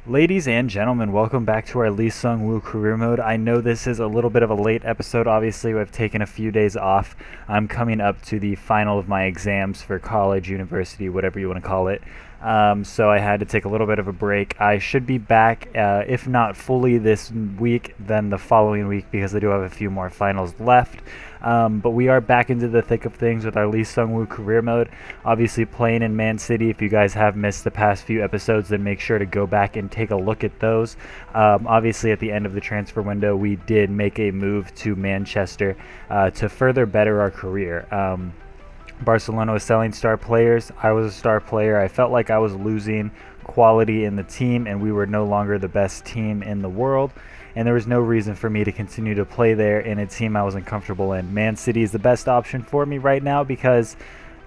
Ladies and gentlemen, welcome back to our SEUNGWOO career mode. I know this is a little bit of a late episode. Obviously, I've taken a few days off. I'm coming up to the final of my exams for college, university, whatever you want to call it. So I had to take a little bit of a break. I should be back, if not fully this week, then the following week because I do have a few more finals left. But we are back into the thick of things with our SEUNGWOO career mode. Obviously playing in Man City. If you guys have missed the past few episodes, then make sure to go back and take a look at those. Obviously at the end of the transfer window, we did make a move to Manchester to further better our career. Barcelona was selling star players. I was a star player. I felt like I was losing quality in the team, and we were no longer the best team in the world. And there was no reason for me to continue to play there in a team I wasn't comfortable in. Man City is the best option for me right now because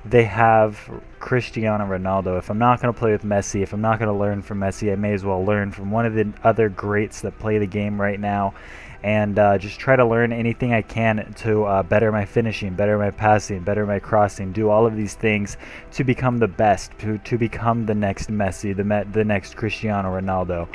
they have Cristiano Ronaldo. If I'm not going to play with Messi, if I'm not going to learn from Messi, I may as well learn from one of the other greats that play the game right now, and just try to learn anything I can to better my finishing, better my passing, better my crossing, do all of these things to become the best, to become the next Messi, the next Cristiano Ronaldo.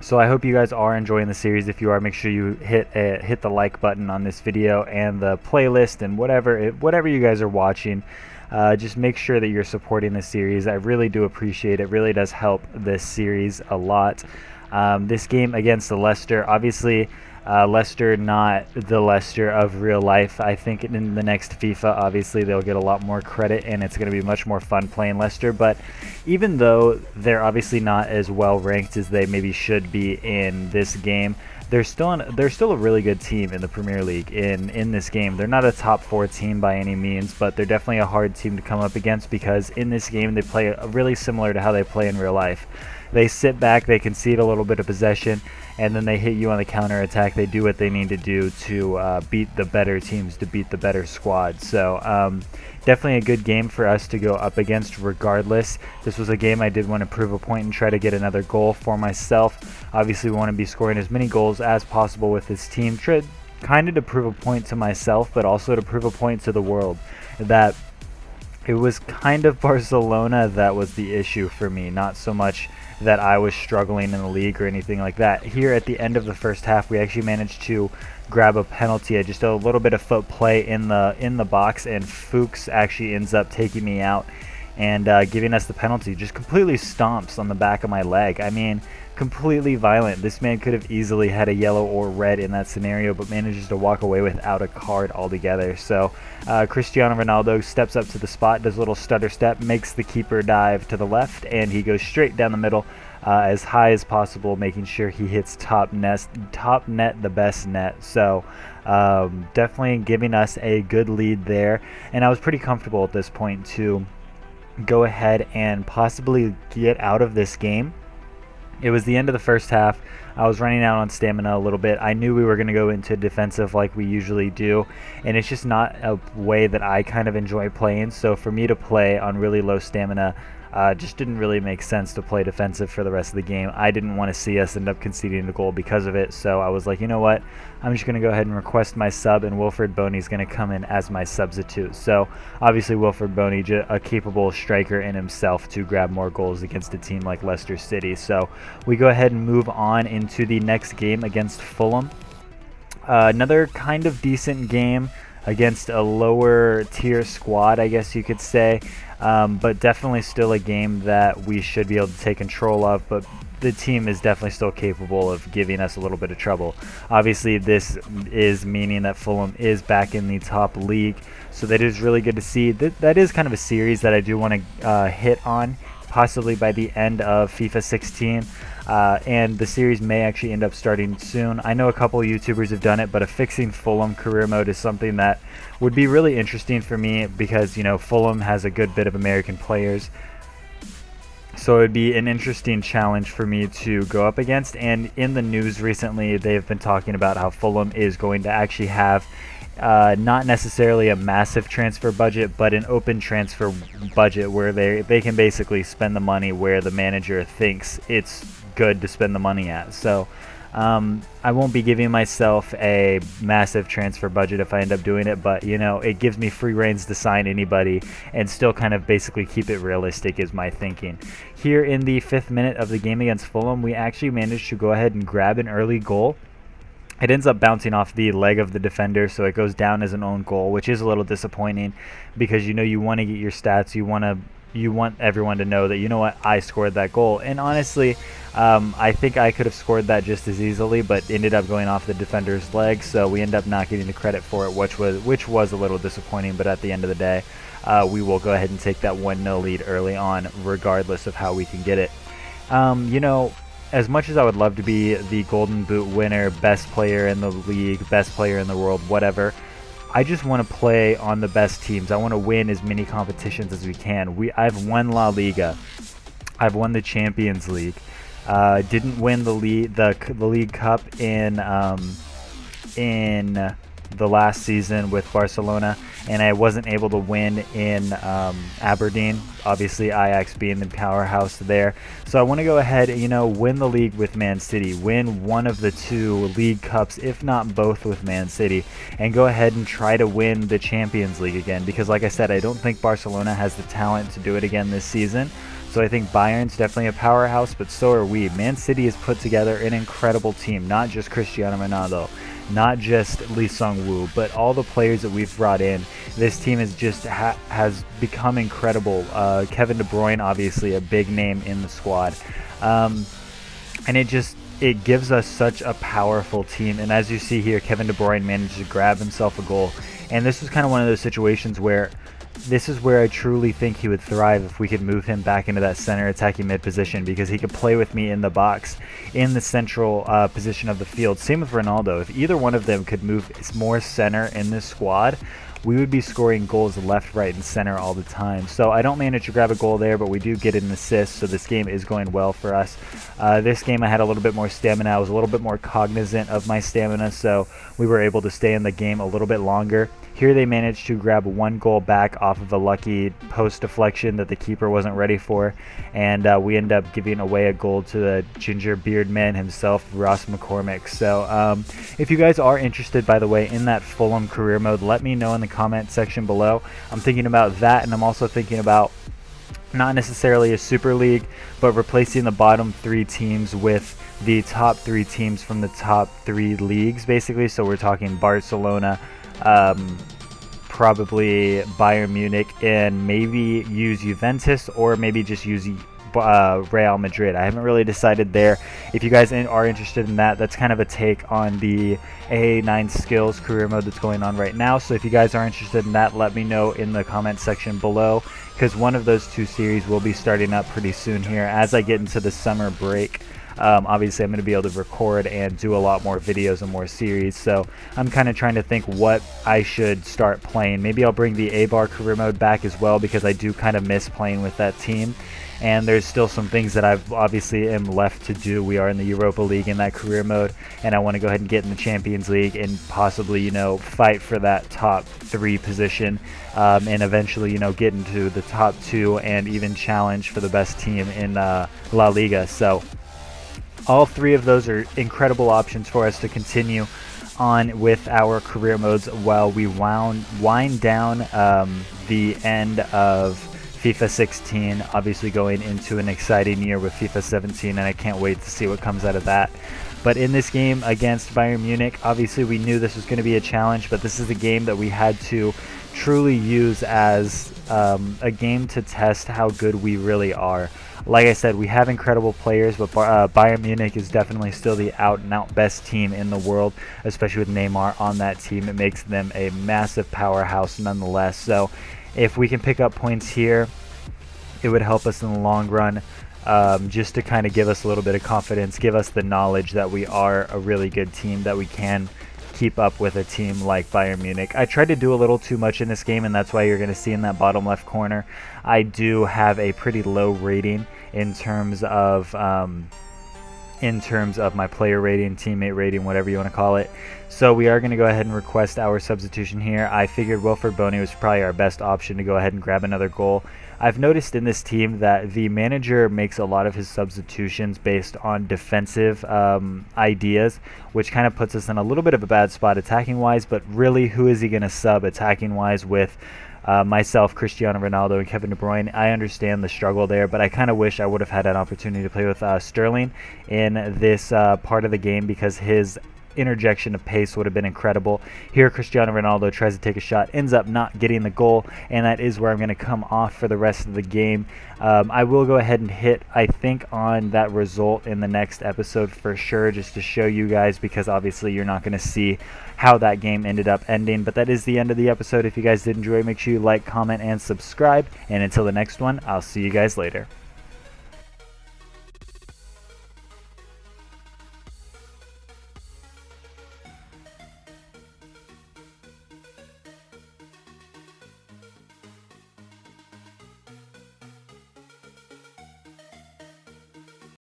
So I hope you guys are enjoying the series. If you are, make sure you hit the like button on this video and the playlist and whatever you guys are watching. Just make sure that you're supporting the series. I really do appreciate it. It really does help this series a lot. This game against the Leicester, obviously Leicester not the Leicester of real life. I think in the next FIFA, obviously they'll get a lot more credit and it's going to be much more fun playing Leicester. But even though they're obviously not as well ranked as they maybe should be in this game, they're still a really good team in the Premier League in this game. They're not a top 4 team by any means, but they're definitely a hard team to come up against because in this game they play really similar to how they play in real life. They sit back, they concede a little bit of possession, and then they hit you on the counter attack. They do what they need to do to beat the better teams, to beat the better squad. So definitely a good game for us to go up against regardless. This was a game I did want to prove a point and try to get another goal for myself. Obviously we want to be scoring as many goals as possible with this team, kind of to prove a point to myself, but also to prove a point to the world that it was kind of Barcelona that was the issue for me, not so much that I was struggling in the league or anything like that. Here at the end of the first half, we actually managed to grab a penalty. Just a little bit of foot play in the box, and Fuchs actually ends up taking me out and giving us the penalty. Just completely stomps on the back of my leg. I mean, completely violent. This man could have easily had a yellow or red in that scenario, but manages to walk away without a card altogether. So Cristiano Ronaldo steps up to the spot, does a little stutter step, makes the keeper dive to the left, and he goes straight down the middle as high as possible, making sure he hits top net, the best net. So definitely giving us a good lead there, and I was pretty comfortable at this point to go ahead and possibly get out of this game. It was the end of the first half. I was running out on stamina a little bit. I knew we were going to go into defensive like we usually do, and it's just not a way that I kind of enjoy playing. So for me to play on really low stamina just didn't really make sense to play defensive for the rest of the game. I didn't want to see us end up conceding a goal because of it, so I was like, you know what, I'm just going to go ahead and request my sub, and Wilfred Boney's going to come in as my substitute. So obviously Wilfred Boney, a capable striker in himself to grab more goals against a team like Leicester City. So we go ahead and move on into the next game against Fulham. Another kind of decent game against a lower tier squad, I guess you could say, but definitely still a game that we should be able to take control of, but the team is definitely still capable of giving us a little bit of trouble. Obviously this is meaning that Fulham is back in the top league, so that is really good to see. That is kind of a series that I do want to hit on possibly by the end of FIFA 16. And the series may actually end up starting soon. I know a couple of YouTubers have done it, but a fixing Fulham career mode is something that would be really interesting for me because, you know, Fulham has a good bit of American players. So it would be an interesting challenge for me to go up against. And in the news recently, they've been talking about how Fulham is going to actually have not necessarily a massive transfer budget, but an open transfer budget where they can basically spend the money where the manager thinks it's good to spend the money at. So I won't be giving myself a massive transfer budget if I end up doing it, but you know, it gives me free reins to sign anybody and still kind of basically keep it realistic is my thinking. Here in the 5th minute of the game against Fulham, we actually managed to go ahead and grab an early goal. It ends up bouncing off the leg of the defender, so it goes down as an own goal, which is a little disappointing because, you know, you want to get your stats, you want everyone to know that, you know what, I scored that goal. And honestly, I think I could have scored that just as easily, but ended up going off the defender's leg, so we end up not getting the credit for it, which was a little disappointing. But at the end of the day, we will go ahead and take that 1-0 lead early on, regardless of how we can get it. You know, as much as I would love to be the Golden Boot winner, best player in the league, best player in the world, whatever, I just want to play on the best teams. I want to win as many competitions as we can. I've won La Liga. I've won the Champions League. Didn't win the League Cup in the last season with Barcelona, and I wasn't able to win in Aberdeen, obviously Ajax being the powerhouse there. So I want to go ahead and, you know, win the league with Man City, win one of the 2 League Cups, if not both, with Man City, and go ahead and try to win the Champions League again, because like I said, I don't think Barcelona has the talent to do it again this season. So I think Bayern's definitely a powerhouse, but so are we. Man City has put together an incredible team, not just Cristiano Ronaldo, not just SEUNGWOO, but all the players that we've brought in. This team is just has become incredible. Kevin De Bruyne, obviously a big name in the squad, and it gives us such a powerful team. And as you see here, Kevin De Bruyne managed to grab himself a goal, and this was kind of one of those situations where this is where I truly think he would thrive if we could move him back into that center attacking mid position, because he could play with me in the box in the central position of the field. Same with Ronaldo. If either one of them could move more center in this squad, we would be scoring goals left, right, and center all the time. So I don't manage to grab a goal there, but we do get an assist, so this game is going well for us. This game I had a little bit more stamina. I was a little bit more cognizant of my stamina, so we were able to stay in the game a little bit longer. Here they managed to grab 1 goal back off of a lucky post deflection that the keeper wasn't ready for, and we end up giving away a goal to the ginger beard man himself, Ross McCormick. So if you guys are interested, by the way, in that Fulham career mode, let me know in the comment section below. I'm thinking about that, and I'm also thinking about not necessarily a Super League, but replacing the bottom 3 teams with the top 3 teams from the top 3 leagues, basically. So we're talking Barcelona, probably Bayern Munich, and maybe use Juventus, or maybe just use Real Madrid. I haven't really decided there. If you guys are interested in that, that's kind of a take on the AA9 skills career mode that's going on right now. So if you guys are interested in that, let me know in the comment section below, because one of those 2 series will be starting up pretty soon here as I get into the summer break. Obviously I'm going to be able to record and do a lot more videos and more series, so I'm kind of trying to think what I should start playing. Maybe I'll bring the A-Bar career mode back as well, because I do kind of miss playing with that team, and there's still some things that I've obviously am left to do. We are in the Europa League in that career mode, and I want to go ahead and get in the Champions League and possibly, you know, fight for that top 3 position, and eventually, you know, get into the top 2 and even challenge for the best team in La Liga. So all 3 of those are incredible options for us to continue on with our career modes while we wind down the end of FIFA 16, obviously going into an exciting year with FIFA 17, and I can't wait to see what comes out of that. But in this game against Bayern Munich, obviously we knew this was going to be a challenge, but this is a game that we had to truly use as a game to test how good we really are. Like I said, we have incredible players, but Bayern Munich is definitely still the out-and-out best team in the world, especially with Neymar on that team. It makes them a massive powerhouse nonetheless. So if we can pick up points here, it would help us in the long run, just to kind of give us a little bit of confidence, give us the knowledge that we are a really good team, that we can keep up with a team like Bayern Munich. I tried to do a little too much in this game, and that's why you're going to see in that bottom left corner, I do have a pretty low rating in terms of in terms of my player rating, teammate rating, whatever you want to call it. So we are going to go ahead and request our substitution here. I figured Wilfred Boney was probably our best option to go ahead and grab another goal. I've noticed in this team that the manager makes a lot of his substitutions based on defensive ideas, which kind of puts us in a little bit of a bad spot attacking wise, but really who is he going to sub attacking wise with myself, Cristiano Ronaldo, and Kevin De Bruyne? I understand the struggle there, but I kind of wish I would have had an opportunity to play with Sterling in this part of the game, because his interjection of pace would have been incredible. Here Cristiano Ronaldo tries to take a shot, ends up not getting the goal, and that is where I'm going to come off for the rest of the game. I will go ahead and hit, I think, on that result in the next episode for sure, just to show you guys, because obviously you're not going to see how that game ended up ending. But that is the end of the episode. If you guys did enjoy, make sure you like, comment, and subscribe, and until the next one, I'll see you guys later.